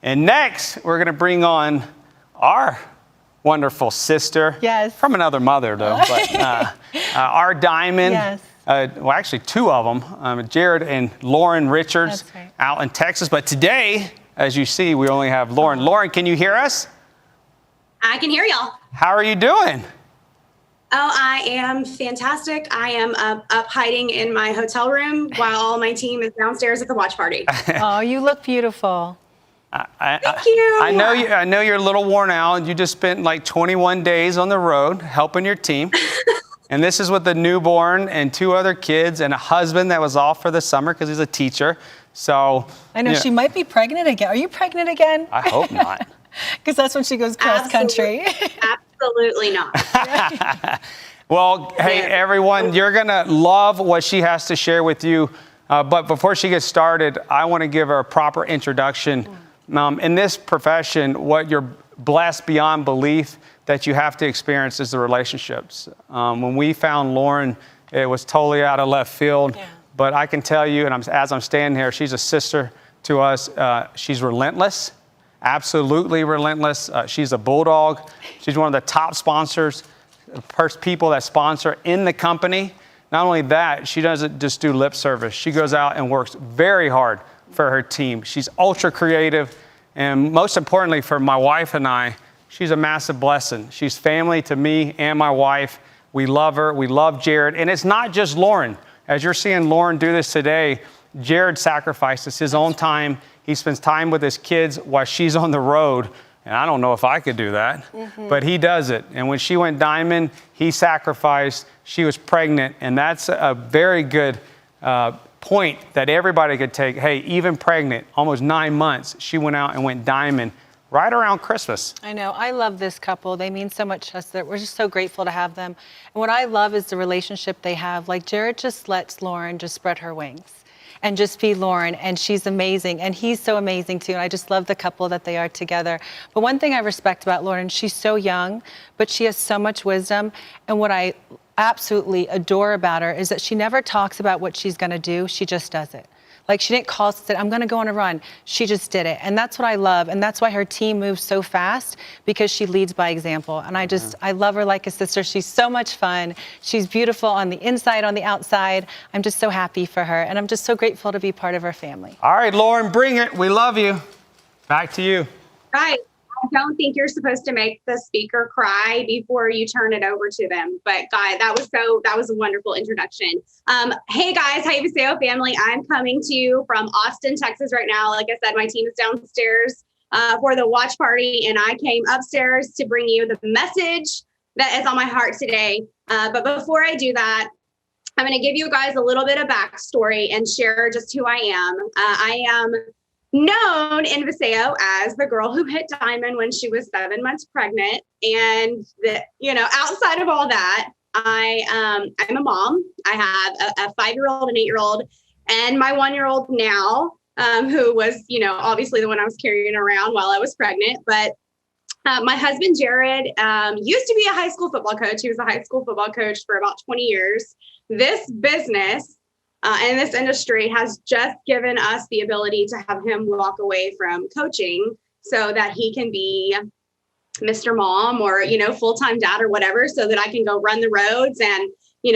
And next, we're going to bring on our wonderful sister. Yes. From another mother, though. But our diamond. Yes. Well, actually, two of them, Jared and Loren Richards. That's right. Out in Texas. But today, as you see, we only have Loren. Loren, can you hear us? I can hear y'all. How are you doing? Oh, I am fantastic. I am up hiding in my hotel room while all my team is downstairs at the watch party. Oh, you look beautiful. Thank you. I know you're a little worn out. You just spent like 21 days on the road helping your team. And this is with a newborn and two other kids and a husband that was off for the summer because he's a teacher. So I know she might be pregnant again. Are you pregnant again? I hope not. Because that's when she goes cross country. Absolutely not. Well, hey, everyone, you're going to love what she has to share with you. But before she gets started, I want to give her a proper introduction. In this profession, what you're blessed beyond belief that you have to experience is the relationships. When we found Loren, it was totally out of left field. Yeah. But I can tell you, and as I'm standing here, she's a sister to us. She's relentless. Absolutely relentless. She's a Bulldog. She's one of the top sponsors, people that sponsor in the company. Not only that, she doesn't just do lip service. She goes out and works very hard for her team. She's ultra creative. And most importantly for my wife and I, she's a massive blessing. She's family to me and my wife. We love her. We love Jared. And it's not just Loren. As you're seeing Loren do this today, Jared sacrifices his own time. He spends time with his kids while she's on the road. And I don't know if I could do that, but he does it. And when she went diamond, he sacrificed. She was pregnant. And that's a very good point that everybody could take. Hey, even pregnant, almost 9 months, she went out and went diamond right around Christmas. I know. I love this couple. They mean so much to us. We're just so grateful to have them. And what I love is the relationship they have. Like Jared just lets Loren just spread her wings and just be Loren, and she's amazing, and he's so amazing too, and I just love the couple that they are together. But one thing I respect about Loren, she's so young, but she has so much wisdom, and what I absolutely adore about her is that she never talks about what she's gonna do, she just does it. Like she didn't call us and said, I'm gonna go on a run. She just did it. And that's what I love. And that's why her team moves so fast, because she leads by example. And I love her like a sister. She's so much fun. She's beautiful on the inside, on the outside. I'm just so happy for her. And I'm just so grateful to be part of her family. All right, Loren, bring it. We love you. Back to you. Right. I don't think you're supposed to make the speaker cry before you turn it over to them. But guys, that was a wonderful introduction. Hey guys, hi Hosea family. I'm coming to you from Austin, Texas right now. Like I said, my team is downstairs for the watch party, and I came upstairs to bring you the message that is on my heart today. But before I do that, I'm going to give you guys a little bit of backstory and share just who I am. I am known in Hosea as the girl who hit diamond when she was 7 months pregnant. And outside of all that, I'm a mom. I have a 5-year-old, an 8-year-old, and my 1-year-old now, who was, obviously the one I was carrying around while I was pregnant. But my husband, Jared, used to be a high school football coach. He was a high school football coach for about 20 years. This business and this industry has just given us the ability to have him walk away from coaching so that he can be Mr. Mom or, full-time dad or whatever, so that I can go run the roads and,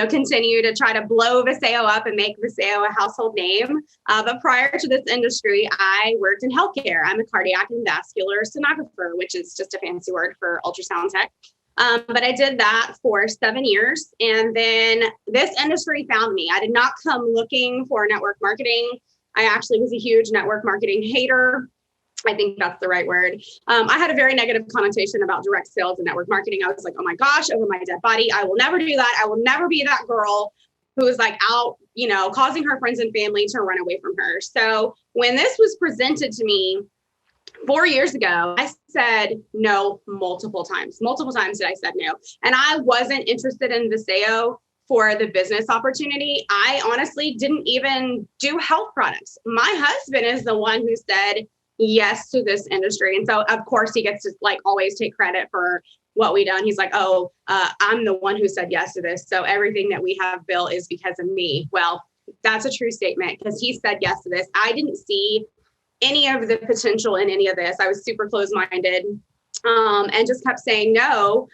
continue to try to blow Hosea up and make Hosea a household name. But prior to this industry, I worked in healthcare. I'm a cardiac and vascular sonographer, which is just a fancy word for ultrasound tech. But I did that for 7 years. And then this industry found me. I did not come looking for network marketing. I actually was a huge network marketing hater. I think that's the right word. I had a very negative connotation about direct sales and network marketing. I was like, oh my gosh, over my dead body. I will never do that. I will never be that girl who is like out, causing her friends and family to run away from her. So when this was presented to me 4 years ago, I said no multiple times. Multiple times did I said no. And I wasn't interested in Hosea for the business opportunity. I honestly didn't even do health products. My husband is the one who said yes to this industry. And so of course he gets to always take credit for what we done. He's like, I'm the one who said yes to this. So everything that we have built is because of me. Well, that's a true statement, because he said yes to this. I didn't see any of the potential in any of this. I was super closed-minded, and just kept saying no.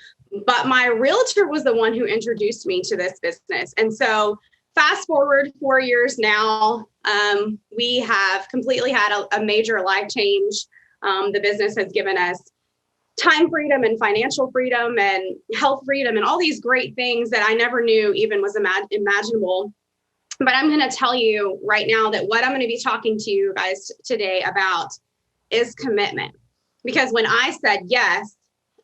But my realtor was the one who introduced me to this business. And so fast forward 4 years now, we have completely had a major life change. The business has given us time freedom and financial freedom and health freedom and all these great things that I never knew even was imaginable. But I'm going to tell you right now that what I'm going to be talking to you guys today about is commitment. Because when I said yes,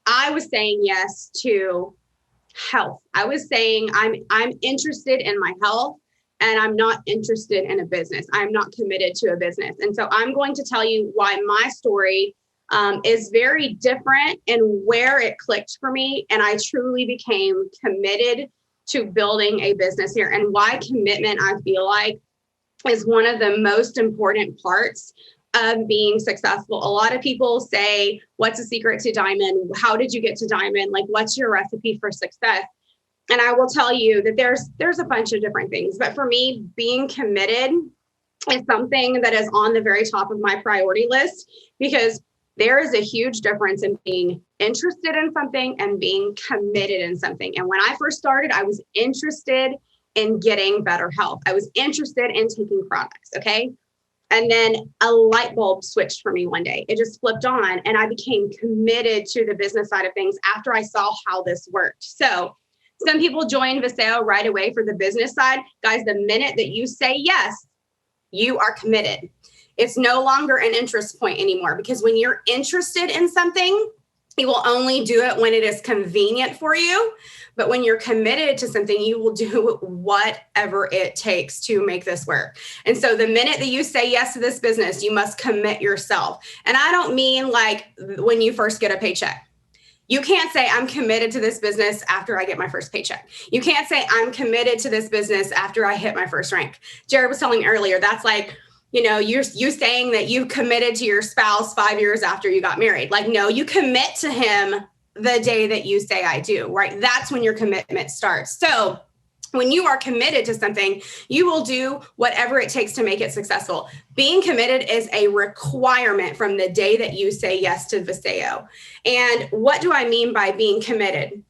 I was saying yes to health. I was saying I'm interested in my health, and I'm not interested in a business. I'm not committed to a business. And so I'm going to tell you why my story is very different and where it clicked for me. And I truly became committed to building a business here, and why commitment, I feel like, is one of the most important parts of being successful. A lot of people say, what's the secret to diamond? How did you get to diamond? Like, what's your recipe for success? And I will tell you that there's a bunch of different things. But for me, being committed is something that is on the very top of my priority list, because there is a huge difference in being interested in something and being committed in something. And when I first started, I was interested in getting better health. I was interested in taking products. Okay. And then a light bulb switched for me one day. It just flipped on, and I became committed to the business side of things after I saw how this worked. So some people join Viseo right away for the business side. Guys, the minute that you say yes, you are committed. It's no longer an interest point anymore, because when you're interested in something, you will only do it when it is convenient for you. But when you're committed to something, you will do whatever it takes to make this work. And so the minute that you say yes to this business, you must commit yourself. And I don't mean like when you first get a paycheck. You can't say, I'm committed to this business after I get my first paycheck. You can't say, I'm committed to this business after I hit my first rank. Jared was telling me earlier, that's like, you saying that you committed to your spouse 5 years after you got married. Like, no, you commit to him the day that you say I do, right? That's when your commitment starts. So when you are committed to something, you will do whatever it takes to make it successful. Being committed is a requirement from the day that you say yes to Viseo. And what do I mean by being committed?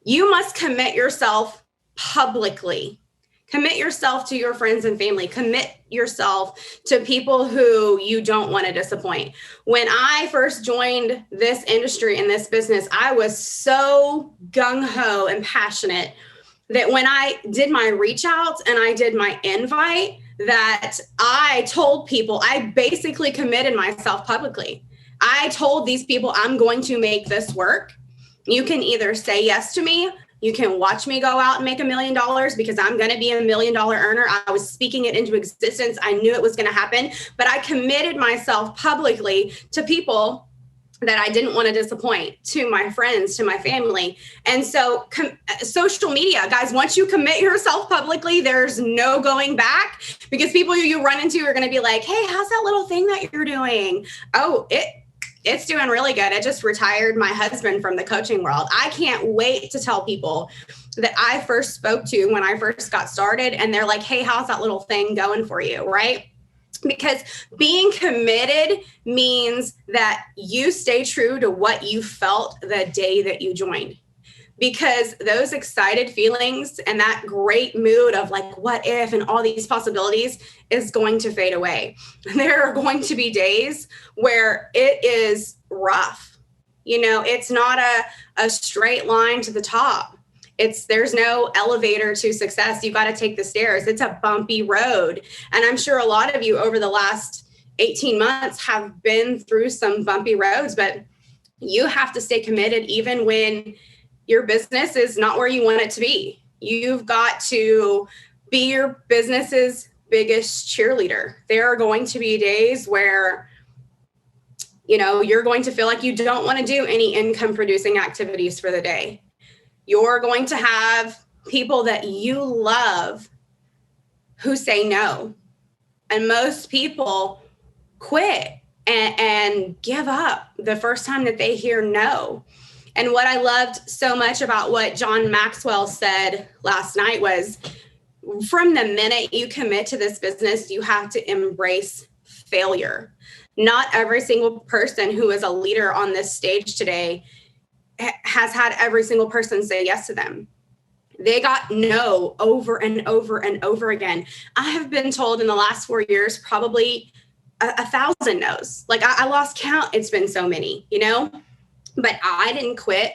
You must commit yourself publicly. Commit yourself to your friends and family. Commit yourself to people who you don't want to disappoint. When I first joined this industry and this business, I was so gung-ho and passionate that when I did my reach outs and I did my invite, that I told people, I basically committed myself publicly. I told these people, I'm going to make this work. You can either say yes to me. You can watch me go out and make $1 million, because I'm going to be $1 million earner. I was speaking it into existence. I knew it was going to happen, but I committed myself publicly to people that I didn't want to disappoint, to my friends, to my family. And so social media, guys, once you commit yourself publicly, there's no going back, because people you run into are going to be like, hey, how's that little thing that you're doing? Oh, it's doing really good. I just retired my husband from the coaching world. I can't wait to tell people that I first spoke to when I first got started, and they're like, hey, how's that little thing going for you, right? Because being committed means that you stay true to what you felt the day that you joined. Because those excited feelings and that great mood of like, what if, and all these possibilities is going to fade away. There are going to be days where it is rough. It's not a straight line to the top. There's no elevator to success. You got to take the stairs. It's a bumpy road. And I'm sure a lot of you over the last 18 months have been through some bumpy roads, but you have to stay committed even when your business is not where you want it to be. You've got to be your business's biggest cheerleader. There are going to be days where, you're going to feel like you don't want to do any income producing activities for the day. You're going to have people that you love who say no. And most people quit and give up the first time that they hear no. And what I loved so much about what John Maxwell said last night was, from the minute you commit to this business, you have to embrace failure. Not every single person who is a leader on this stage today has had every single person say yes to them. They got no over and over and over again. I have been told in the last 4 years, probably 1,000 no's. Like I lost count. It's been so many, but I didn't quit.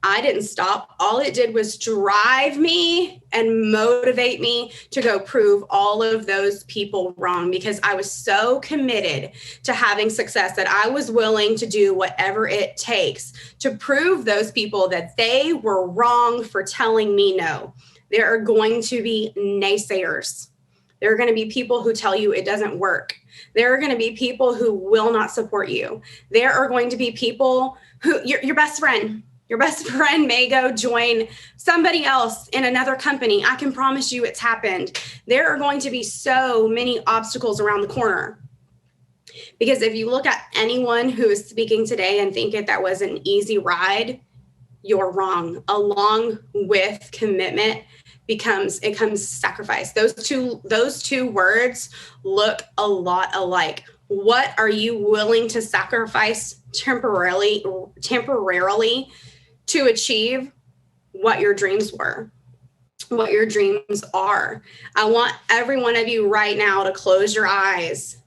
I didn't stop. All it did was drive me and motivate me to go prove all of those people wrong, because I was so committed to having success that I was willing to do whatever it takes to prove those people that they were wrong for telling me no. There are going to be naysayers. There are going to be people who tell you it doesn't work. There are going to be people who will not support you. There are going to be people who, your best friend may go join somebody else in another company. I can promise you it's happened. There are going to be so many obstacles around the corner. Because if you look at anyone who is speaking today and think that was an easy ride, you're wrong. Along with commitment comes sacrifice. Those two words look a lot alike. What are you willing to sacrifice temporarily to achieve what your dreams were, what your dreams are? I want every one of you right now to close your eyes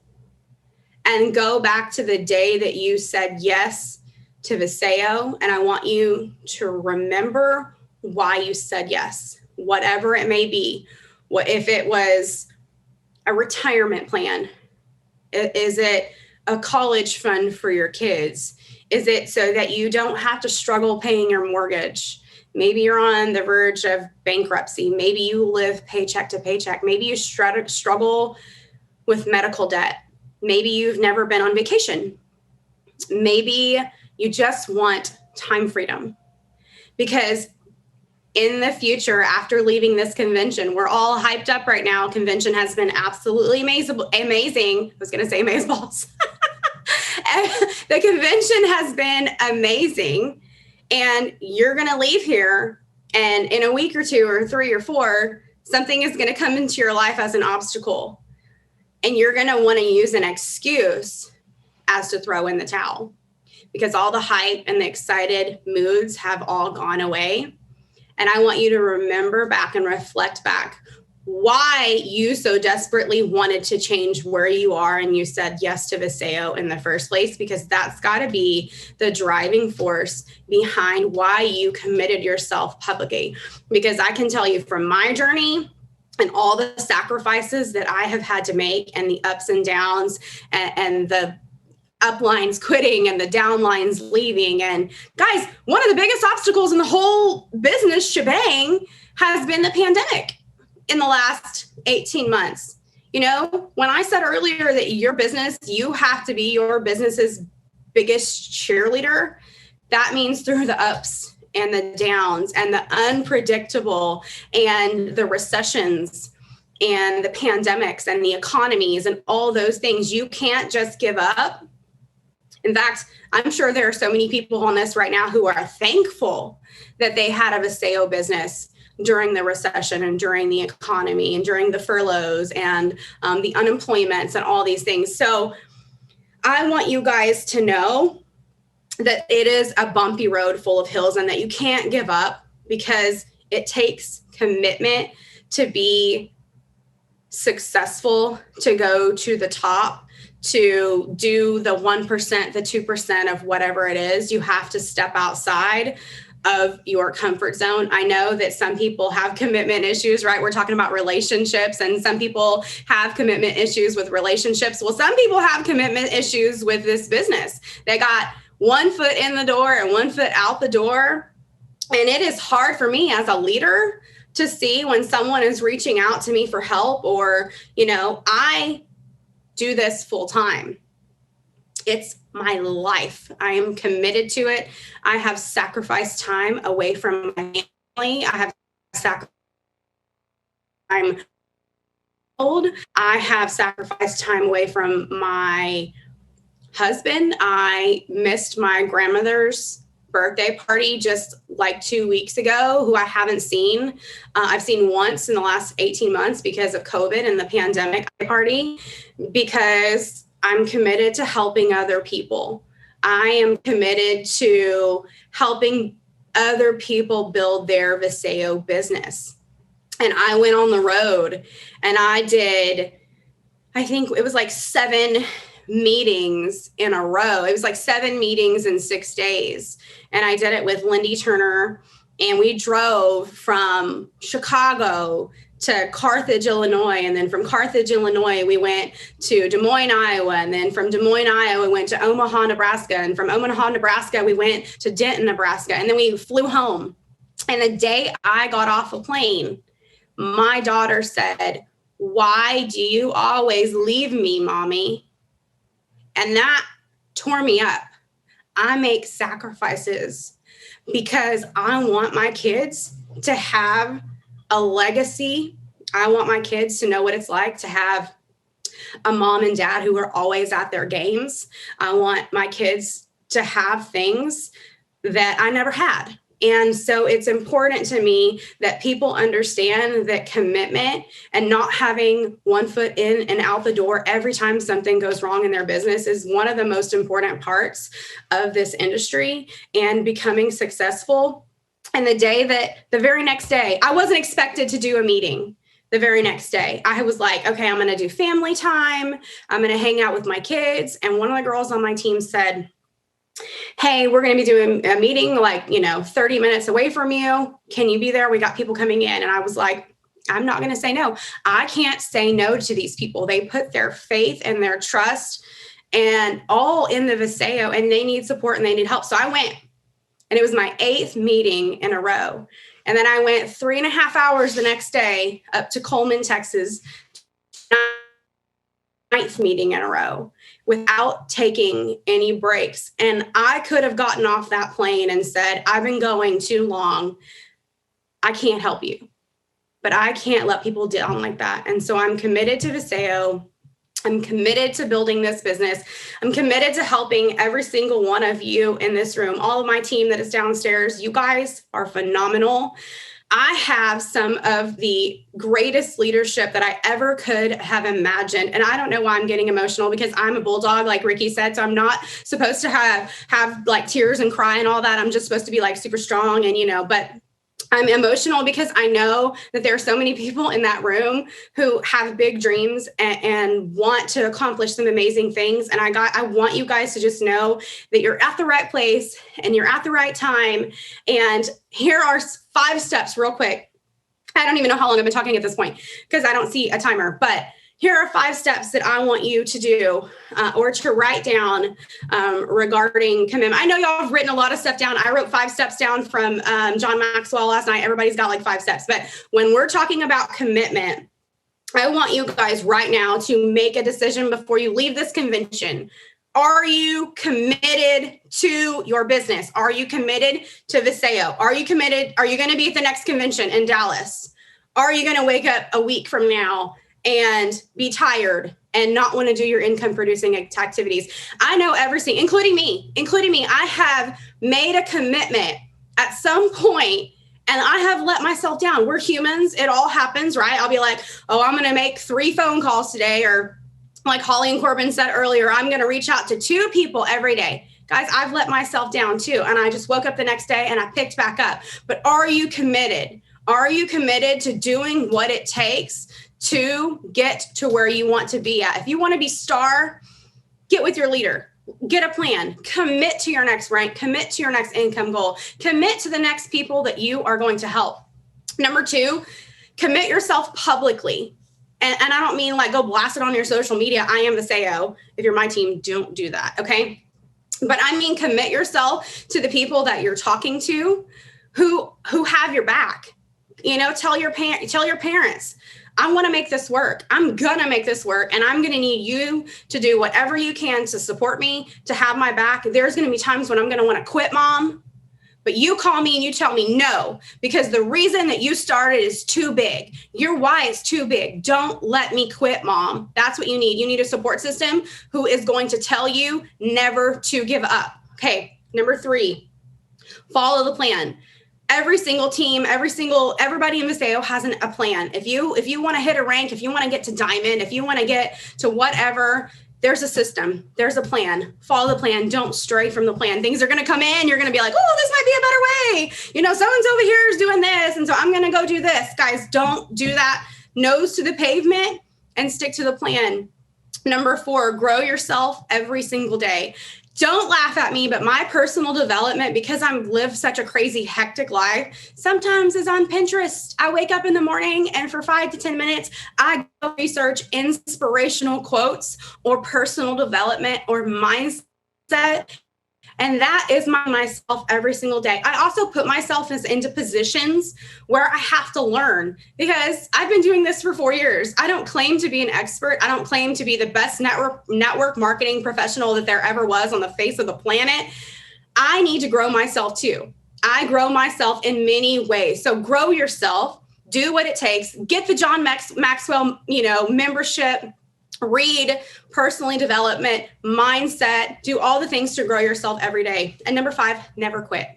and go back to the day that you said yes to Hosea. And I want you to remember why you said yes, whatever it may be. What if it was a retirement plan? Is it a college fund for your kids? Is it so that you don't have to struggle paying your mortgage? Maybe you're on the verge of bankruptcy. Maybe you live paycheck to paycheck. Maybe you struggle with medical debt. Maybe you've never been on vacation. Maybe you just want time freedom. Because in the future, after leaving this convention, we're all hyped up right now. Convention has been absolutely amazing. I was going to say amazeballs. The convention has been amazing. And you're going to leave here, and in a week or 2 or 3 or 4, something is going to come into your life as an obstacle. And you're going to want to use an excuse as to throw in the towel, because all the hype and the excited moods have all gone away. And I want you to remember back and reflect back why you so desperately wanted to change where you are and you said yes to Hosea in the first place, because that's got to be the driving force behind why you committed yourself publicly. Because I can tell you from my journey and all the sacrifices that I have had to make, and the ups and downs, and the uplines quitting and the downlines leaving. And guys, one of the biggest obstacles in the whole business shebang has been the pandemic in the last 18 months. When I said earlier that your business, you have to be your business's biggest cheerleader, that means through the ups and the downs and the unpredictable and the recessions and the pandemics and the economies and all those things. You can't just give up. In fact, I'm sure there are so many people on this right now who are thankful that they had a Hosea business during the recession and during the economy and during the furloughs and the unemployments and all these things. So I want you guys to know that it is a bumpy road full of hills, and that you can't give up, because it takes commitment to be successful, to go to the top, to do the 1%, the 2% of whatever it is. You have to step outside of your comfort zone. I know that some people have commitment issues, right? We're talking about relationships, and some people have commitment issues with relationships. Well, some people have commitment issues with this business. They got one foot in the door and one foot out the door. And it is hard for me as a leader to see when someone is reaching out to me for help, or, I do this full time. It's my life. I am committed to it. I have sacrificed time away from my family. I have sacrificed time. I have sacrificed time away from my husband. I missed my grandmother's birthday party just like 2 weeks ago, who I haven't seen. I've seen once in the last 18 months because of COVID and the pandemic party, because I'm committed to helping other people. I am committed to helping other people build their Viseo business. And I went on the road and I did, I think it was like 7 meetings in a row. It was like 7 meetings in 6 days. And I did it with Lindy Turner. And we drove from Chicago to Carthage, Illinois. And then from Carthage, Illinois, we went to Des Moines, Iowa. And then from Des Moines, Iowa, we went to Omaha, Nebraska. And from Omaha, Nebraska, we went to Denton, Nebraska. And then we flew home. And the day I got off a plane, my daughter said, "Why do you always leave me, Mommy?" And that tore me up. I make sacrifices because I want my kids to have a legacy. I want my kids to know what it's like to have a mom and dad who are always at their games. I want my kids to have things that I never had. And so it's important to me that people understand that commitment and not having one foot in and out the door every time something goes wrong in their business is one of the most important parts of this industry and becoming successful. And the very next day, I wasn't expected to do a meeting. The very next day, I was like, okay, I'm going to do family time. I'm going to hang out with my kids. And one of the girls on my team said, "Hey, we're going to be doing a meeting like, 30 minutes away from you. Can you be there? We got people coming in." And I was like, I'm not going to say no. I can't say no to these people. They put their faith and their trust and all in the Viseo, and they need support and they need help. So I went, and it was my 8th meeting in a row. And then I went 3.5 hours the next day up to Coleman, Texas, 9th meeting in a row, without taking any breaks. And I could have gotten off that plane and said, "I've been going too long. I can't help you." But I can't let people down like that. And so I'm committed to Viseo. I'm committed to building this business. I'm committed to helping every single one of you in this room, all of my team that is downstairs. You guys are phenomenal. I have some of the greatest leadership that I ever could have imagined. And I don't know why I'm getting emotional, because I'm a bulldog, like Ricky said. So I'm not supposed to have like tears and cry and all that. I'm just supposed to be like super strong and, but I'm emotional because I know that there are so many people in that room who have big dreams and want to accomplish some amazing things. And I want you guys to just know that you're at the right place and you're at the right time. And here are 5 steps real quick. I don't even know how long I've been talking at this point because I don't see a timer, but here are 5 steps that I want you to do or to write down regarding commitment. I know y'all have written a lot of stuff down. I wrote 5 steps down from John Maxwell last night. Everybody's got like 5 steps. But when we're talking about commitment, I want you guys right now to make a decision before you leave this convention. Are you committed to your business? Are you committed to Viseo? Are you committed? Are you going to be at the next convention in Dallas? Are you going to wake up a week from now and be tired and not want to do your income producing activities? I know everything, including me, I have made a commitment at some point and I have let myself down. We're humans. It all happens, right? I'll be like, oh, I'm going to make 3 phone calls today. Or like Holly and Corbin said earlier, I'm going to reach out to 2 people every day. Guys, I've let myself down too. And I just woke up the next day and I picked back up. But are you committed? Are you committed to doing what it takes to get to where you want to be at? If you want to be star, get with your leader, get a plan, commit to your next rank, commit to your next income goal, commit to the next people that you are going to help. Number 2, commit yourself publicly. And I don't mean like go blast it on your social media. I am Viseo. If you're my team, don't do that. Okay. But I mean, commit yourself to the people that you're talking to who have your back. Tell your parents, I want to make this work. I'm going to make this work. And I'm going to need you to do whatever you can to support me, to have my back. There's going to be times when I'm going to want to quit, Mom. But you call me and you tell me no, because the reason that you started is too big. Your why is too big. Don't let me quit, Mom. That's what you need. You need a support system who is going to tell you never to give up. Okay. Number 3, follow the plan. Every single team, everybody in Viseo has a plan. If you want to hit a rank, if you want to get to diamond, if you want to get to whatever, there's a system, there's a plan, follow the plan, don't stray from the plan. Things are going to come in. You're going to be like, oh, this might be a better way. You know, someone's over here is doing this. And so I'm going to go do this. Guys, don't do that. Nose to the pavement and stick to the plan. Number 4, grow yourself every single day. Don't laugh at me, but my personal development, because I've lived such a crazy, hectic life, sometimes is on Pinterest. I wake up in the morning and for 5 to 10 minutes, I go research inspirational quotes or personal development or mindset. And that is myself every single day. I also put myself into positions where I have to learn because I've been doing this for 4 years. I don't claim to be an expert. I don't claim to be the best network marketing professional that there ever was on the face of the planet. I need to grow myself too. I grow myself in many ways. So grow yourself, do what it takes, get the John Maxwell, membership, read personally development, mindset, do all the things to grow yourself every day. And number 5, never quit.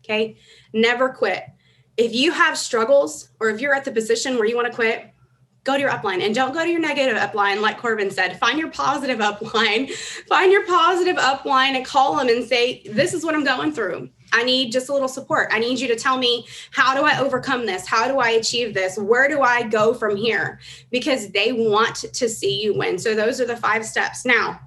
Okay. Never quit. If you have struggles or if you're at the position where you want to quit, go to your upline and don't go to your negative upline. Like Corbin said, find your positive upline, and call them and say, this is what I'm going through. I need just a little support. I need you to tell me, how do I overcome this? How do I achieve this? Where do I go from here? Because they want to see you win. So those are the 5 steps. Now,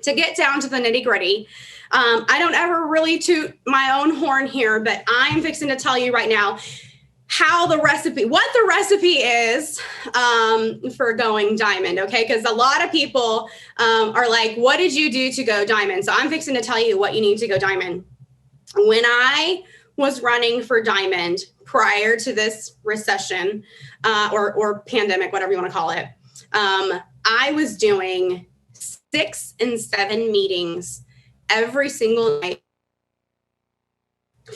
to get down to the nitty gritty, I don't ever really toot my own horn here, but I'm fixing to tell you right now what the recipe is for going diamond, okay? Because a lot of people are like, what did you do to go diamond? So I'm fixing to tell you what you need to go diamond. When I was running for diamond prior to this recession or pandemic, whatever you want to call it, I was doing 6 and 7 meetings every single night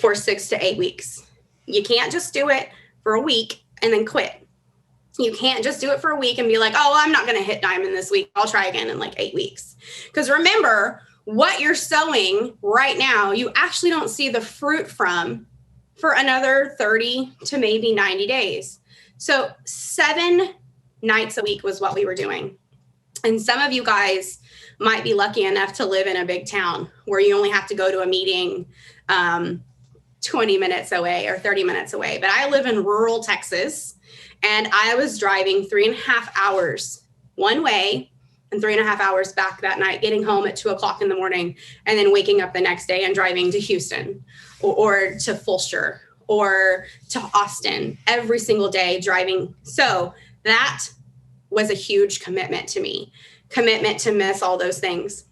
for 6 to 8 weeks. You can't just do it for a week and then quit. You can't just do it for a week and be like, oh, I'm not going to hit diamond this week. I'll try again in like 8 weeks. Because remember, what you're sowing right now, you actually don't see the fruit from for another 30 to maybe 90 days. So 7 nights a week was what we were doing. And some of you guys might be lucky enough to live in a big town where you only have to go to a meeting 20 minutes away or 30 minutes away. But I live in rural Texas and I was driving 3.5 hours one way and 3.5 hours back that night, getting home at 2:00 in the morning and then waking up the next day and driving to Houston or to Fulshire or to Austin every single day driving. So that was a huge commitment to me, commitment to miss all those things.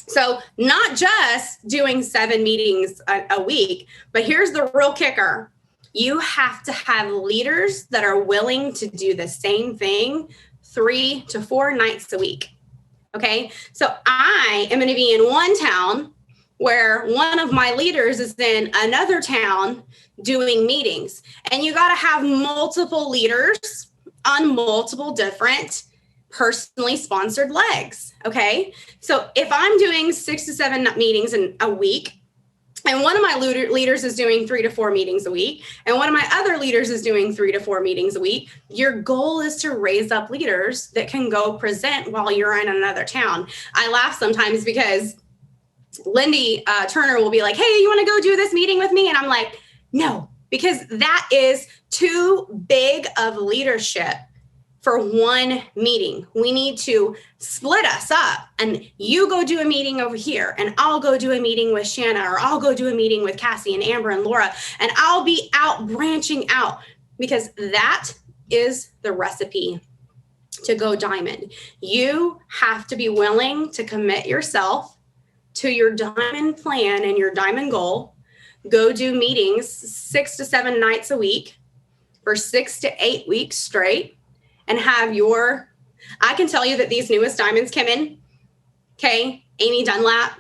So not just doing 7 meetings a week, but here's the real kicker. You have to have leaders that are willing to do the same thing 3 to 4 nights a week. Okay. So I am going to be in one town where one of my leaders is in another town doing meetings. And you got to have multiple leaders on multiple different personally sponsored legs. Okay. So if I'm doing 6 to 7 meetings in a week, and one of my leaders is doing 3 to 4 meetings a week, and one of my other leaders is doing 3 to 4 meetings a week, your goal is to raise up leaders that can go present while you're in another town. I laugh sometimes because Lindy Turner will be like, hey, you want to go do this meeting with me? And I'm like, no, because that is too big of leadership for one meeting. We need to split us up and you go do a meeting over here and I'll go do a meeting with Shanna, or I'll go do a meeting with Cassie and Amber and Laura, and I'll be out branching out, because that is the recipe to go diamond. You have to be willing to commit yourself to your diamond plan and your diamond goal. Go do meetings 6 to 7 nights a week for 6 to 8 weeks straight. And have I can tell you that these newest diamonds came in. Okay. Amy Dunlap.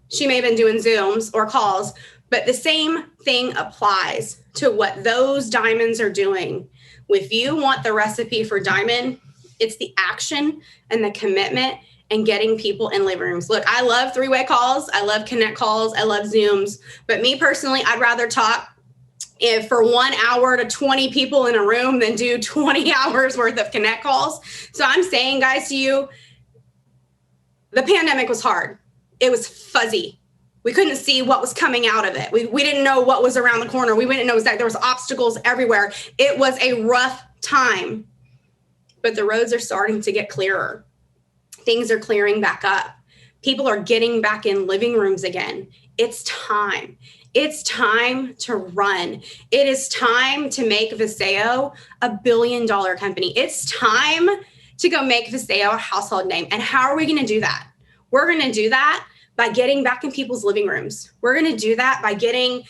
She may have been doing Zooms or calls, but the same thing applies to what those diamonds are doing. If you want the recipe for diamond, it's the action and the commitment and getting people in living rooms. Look, I love 3-way calls. I love connect calls. I love Zooms, but me personally, I'd rather talk for 1 hour to 20 people in a room than do 20 hours worth of connect calls. So I'm saying, guys, to you, The pandemic was hard. It was fuzzy. We couldn't see what was coming out of it. We didn't know what was around the corner. We didn't know that there was obstacles everywhere. It was a rough time, but the roads are starting to get clearer. Things are clearing back up. People are getting back in living rooms again. It's time. It's time to run. It is time to make Hosea $1 billion company. It's time to go make Hosea a household name. And how are we going to do that? We're going to do that by getting back in people's living rooms. We're going to do that by getting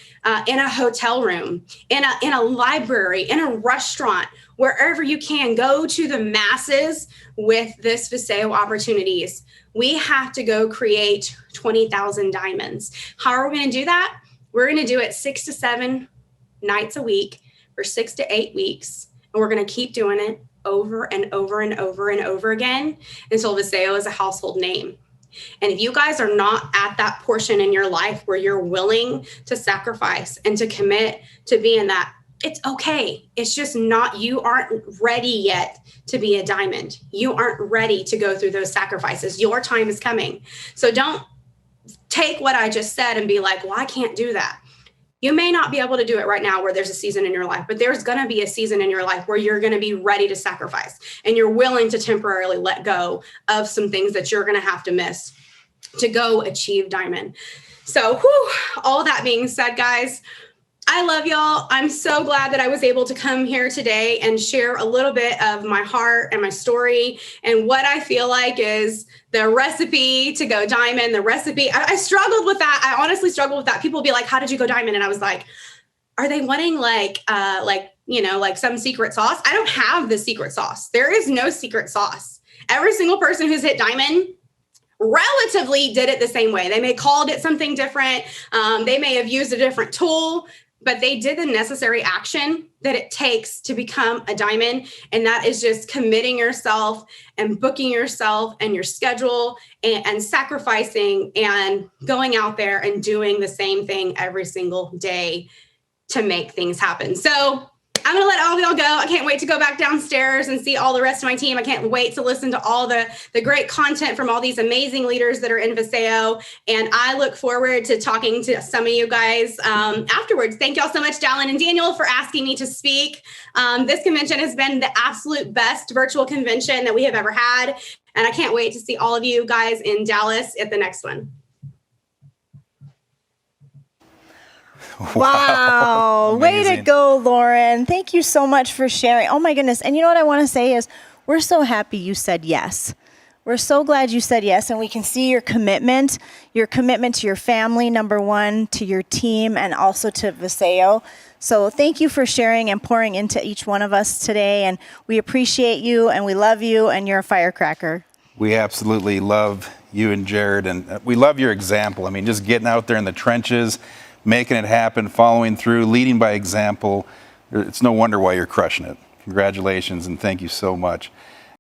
in a hotel room, in a library, in a restaurant, wherever you can. Go to the masses with this Hosea opportunities. We have to go create 20,000 diamonds. How are we going to do that? We're going to do it 6 to 7 nights a week for 6 to 8 weeks. And we're going to keep doing it over and over and over and over again until Hosea is a household name. And if you guys are not at that portion in your life where you're willing to sacrifice and to commit to being that, it's okay. It's just not, you aren't ready yet to be a diamond. You aren't ready to go through those sacrifices. Your time is coming. So don't take what I just said and be like, well, I can't do that. You may not be able to do it right now where there's a season in your life, but there's going to be a season in your life where you're going to be ready to sacrifice and you're willing to temporarily let go of some things that you're going to have to miss to go achieve diamond. So all that being said, guys, I love y'all. I'm so glad that I was able to come here today and share a little bit of my heart and my story and what I feel like is the recipe to go diamond, the recipe. I struggled with that. I honestly struggled with that. People be like, how did you go diamond? And I was like, are they wanting like some secret sauce? I don't have the secret sauce. There is no secret sauce. Every single person who's hit diamond relatively did it the same way. They may have called it something different. They may have used a different tool, but they did the necessary action that it takes to become a diamond. And that is just committing yourself and booking yourself and your schedule and sacrificing and going out there and doing the same thing every single day to make things happen. So I'm going to let all of y'all go. I can't wait to go back downstairs and see all the rest of my team. I can't wait to listen to all the great content from all these amazing leaders that are in Hosea. And I look forward to talking to some of you guys afterwards. Thank y'all so much, Dallin and Daniel, for asking me to speak. This convention has been the absolute best virtual convention that we have ever had. And I can't wait to see all of you guys in Dallas at the next one. Wow. Way to go, Loren. Thank you so much for sharing. Oh my goodness. And you know what I want to say is we're so happy you said yes. We're so glad you said yes, and we can see your commitment to your family, number one, to your team, and also to Hosea. So thank you for sharing and pouring into each one of us today, and we appreciate you, and we love you, and you're a firecracker. We absolutely love you and Jared, and we love your example. I mean, just getting out there in the trenches, making it happen, following through, leading by example. It's no wonder why you're crushing it. Congratulations, and thank you so much.